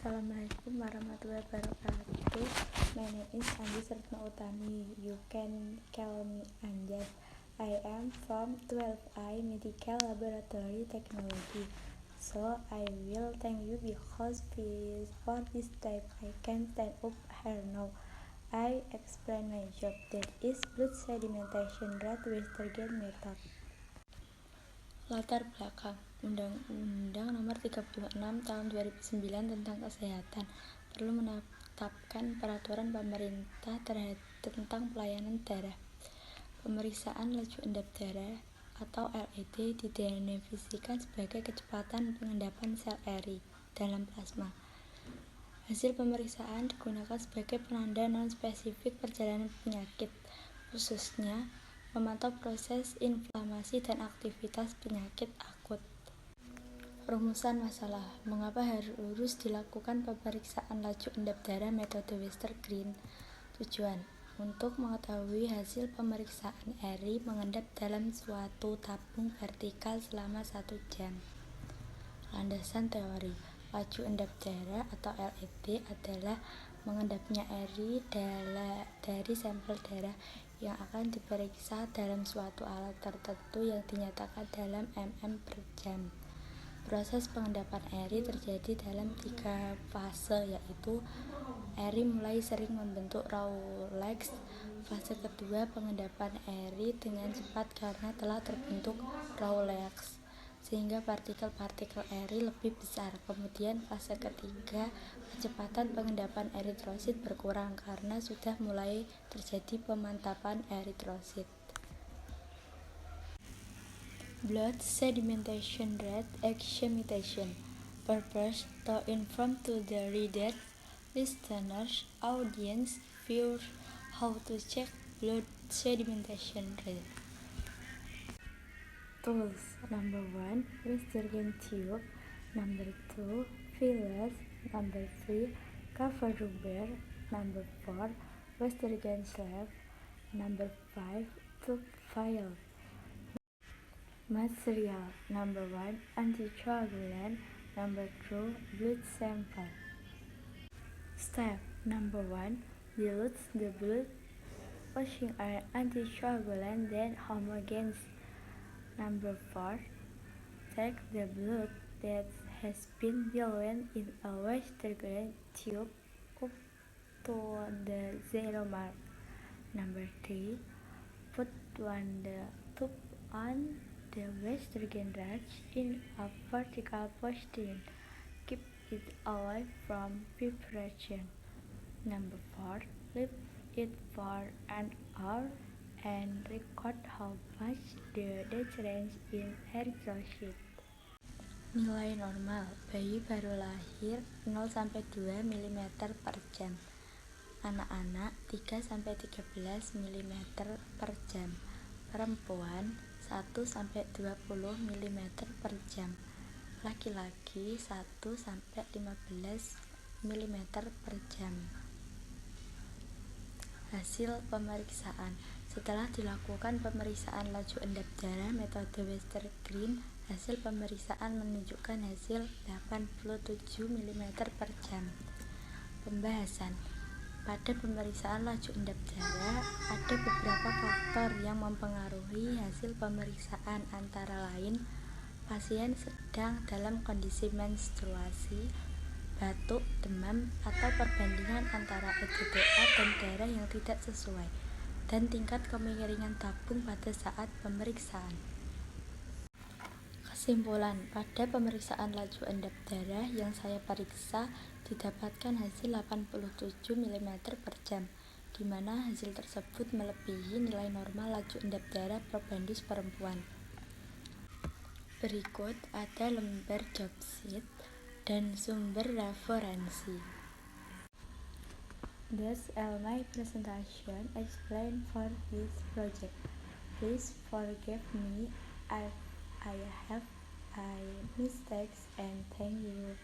Assalamualaikum warahmatullahi wabarakatuh. My name is Andi Sertno Utami. You can call me Anjas. I am from 12I Medical Laboratory Technology. So I will thank you because for this type I can stand up here now. I explain my job, that is blood sedimentation rate Westergen method. Latar belakang Undang-Undang Nomor 36 Tahun 2009 tentang Kesehatan perlu menetapkan peraturan pemerintah tentang pelayanan darah. Pemeriksaan laju endap darah atau LED didefinisikan sebagai kecepatan pengendapan sel eri dalam plasma. Hasil pemeriksaan digunakan sebagai penanda non-spesifik perjalanan penyakit, khususnya memantau proses inflamasi dan aktivitas penyakit akut. Rumusan masalah. Mengapa harus dilakukan pemeriksaan laju endap darah metode Westergen? Tujuan: untuk mengetahui hasil pemeriksaan eri mengendap dalam suatu tabung vertikal selama 1 jam. Landasan teori. Laju endap darah atau LED adalah mengendapnya eri dari sampel darah yang akan diperiksa dalam suatu alat tertentu yang dinyatakan dalam mm per jam. Proses pengendapan eri terjadi dalam 3 fase, yaitu eri mulai sering membentuk Rayleigh. Fase kedua, pengendapan eri dengan cepat karena telah terbentuk Rayleigh, sehingga partikel-partikel eri lebih besar. Kemudian fase ketiga, kecepatan pengendapan eritrosit berkurang karena sudah mulai terjadi pemantapan eritrosit. Blood sedimentation rate examination. Purpose: to inform to the reader, listeners, audience, viewers how to check blood sedimentation rate. Tools: number 1, Westergen tube. Number 2, fillers. Number 3, cover rubber. Number 4, Westergen slab. Number 5, tube vial. Material: number 1, anticoagulant. Number 2, blood sample. Step: number 1, dilute the blood using an anticoagulant then homogenous. Number 4, take the blood that has been diluted in a Westergen tube up to the 0 mark. Number 3, put the tube on the Westergen rod in a vertical position. Keep it away from vibration. Number 4, leave it for an hour and record how much the difference in erythrocyte. Nilai normal bayi baru lahir 0-2 mm per jam, anak-anak 3-13 mm per jam, perempuan 1-20 mm per jam, laki-laki 1-15 mm per jam. Hasil pemeriksaan. Setelah dilakukan pemeriksaan laju endap darah metode Westergen, hasil pemeriksaan menunjukkan hasil 87 mm per jam. Pembahasan. Pada pemeriksaan laju endap darah, ada beberapa faktor yang mempengaruhi hasil pemeriksaan, antara lain pasien sedang dalam kondisi menstruasi, batuk, demam, atau perbandingan antara EGDA dan darah yang tidak sesuai, dan tingkat kemiringan tabung pada saat pemeriksaan. Kesimpulan: pada pemeriksaan laju endap darah yang saya periksa, didapatkan hasil 87 mm per jam, di mana hasil tersebut melebihi nilai normal laju endap darah probandus perempuan. Berikut ada lembar job sheet dan sumber referensi. That's all my presentation explained for this project. Please forgive me if I have mistakes, and thank you.